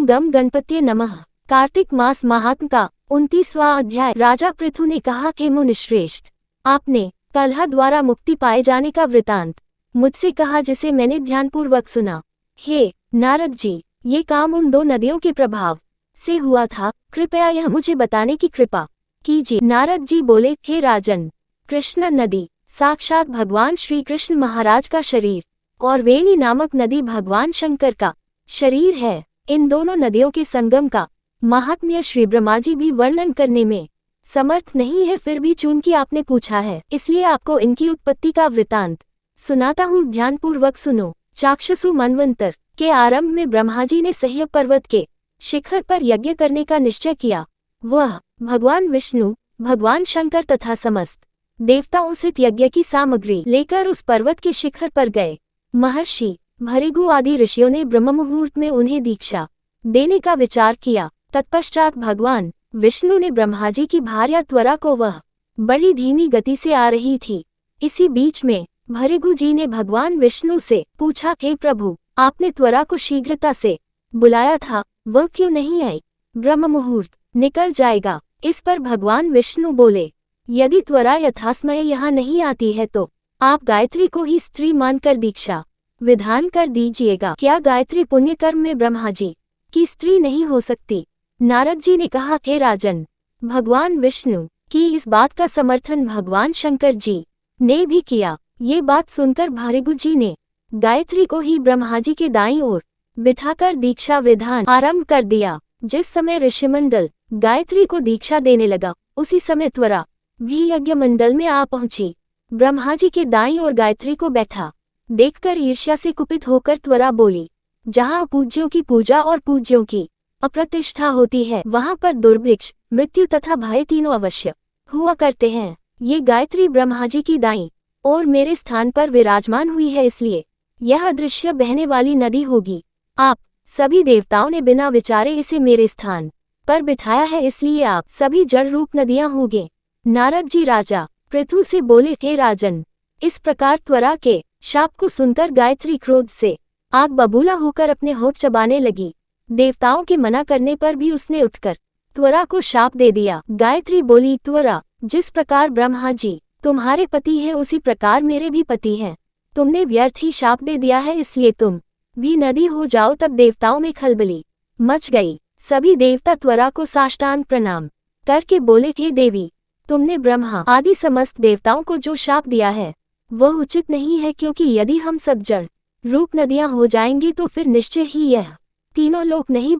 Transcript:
गम गणपत्ये नमः। कार्तिक मास महात्म का 29वां अध्याय। राजा पृथु ने कहा कि मुनिश्रेष्ठ, आपने कलह द्वारा मुक्ति पाए जाने का वृतांत मुझसे कहा जिसे मैंने ध्यानपूर्वक सुना। हे नारद जी, ये काम उन दो नदियों के प्रभाव से हुआ था, कृपया यह मुझे बताने की कृपा कीजिए। नारद जी बोले, हे राजन, कृष्ण नदी साक्षात भगवान श्री कृष्ण महाराज का शरीर और वेणी नामक नदी भगवान शंकर का शरीर है। इन दोनों नदियों के संगम का महात्म्य श्री ब्रह्मा जी भी वर्णन करने में समर्थ नहीं है, फिर भी चूंकि आपने पूछा है इसलिए आपको इनकी उत्पत्ति का वृतांत सुनाता हूँ, ध्यानपूर्वक सुनो। चाक्षसु मनवंतर के आरंभ में ब्रह्मा जी ने सह्य पर्वत के शिखर पर यज्ञ करने का निश्चय किया। वह भगवान विष्णु, भगवान शंकर तथा समस्त देवताओं से यज्ञ की सामग्री लेकर उस पर्वत के शिखर पर गए। महर्षि भृगु आदि ऋषियों ने ब्रह्म मुहूर्त में उन्हें दीक्षा देने का विचार किया। तत्पश्चात भगवान विष्णु ने ब्रह्मा जी की भार्या त्वरा को, वह बड़ी धीमी गति से आ रही थी। इसी बीच में भृगु जी ने भगवान विष्णु से पूछा, हे प्रभु, आपने त्वरा को शीघ्रता से बुलाया था, वह क्यों नहीं आई? ब्रह्म मुहूर्त निकल जाएगा। इस पर भगवान विष्णु बोले, यदि त्वरा यथासमय यहाँ नहीं आती है तो आप गायत्री को ही स्त्री मानकर दीक्षा विधान कर दीजिएगा। क्या गायत्री पुण्य कर्म में ब्रह्मा जी की स्त्री नहीं हो सकती? नारद जी ने कहा, हे राजन, भगवान विष्णु की इस बात का समर्थन भगवान शंकर जी ने भी किया। ये बात सुनकर भृगु जी ने गायत्री को ही ब्रह्मा जी के दाईं ओर बिठाकर दीक्षा विधान आरंभ कर दिया। जिस समय ऋषिमंडल गायत्री को दीक्षा देने लगा, उसी समय त्वरा भी यज्ञ मंडल में आ पहुंची। ब्रह्मा जी के दाईं ओर गायत्री को बैठा देखकर ईर्ष्या से कुपित होकर त्वरा बोली, जहाँ पूज्यों की पूजा और पूज्यों की अप्रतिष्ठा होती है, वहाँ पर दुर्भिक्ष, मृत्यु तथा भय तीनों अवश्य हुआ करते हैं। ये गायत्री ब्रह्मा जी की दाईं और मेरे स्थान पर विराजमान हुई है, इसलिए यह अदृश्य बहने वाली नदी होगी। आप सभी देवताओं ने बिना विचारे इसे मेरे स्थान पर बिठाया है, इसलिए आप सभी जड़ रूप नदियां होंगे। नारद जी राजा पृथु से बोले, हे राजन, इस प्रकार त्वरा के शाप को सुनकर गायत्री क्रोध से आग बबूला होकर अपने होठ चबाने लगी। देवताओं के मना करने पर भी उसने उठकर त्वरा को शाप दे दिया। गायत्री बोली, त्वरा, जिस प्रकार ब्रह्मा जी तुम्हारे पति है उसी प्रकार मेरे भी पति हैं। तुमने व्यर्थ ही शाप दे दिया है, इसलिए तुम भी नदी हो जाओ। तब देवताओं में खलबली मच गई। सभी देवता त्वरा को साष्टांग प्रणाम करके बोले, हे देवी, तुमने ब्रह्मा आदि समस्त देवताओं को जो शाप दिया है वह उचित नहीं है, क्योंकि यदि हम सब जड़ रूप नदियां हो जाएंगे तो फिर निश्चय ही यह तीनों लोक नहीं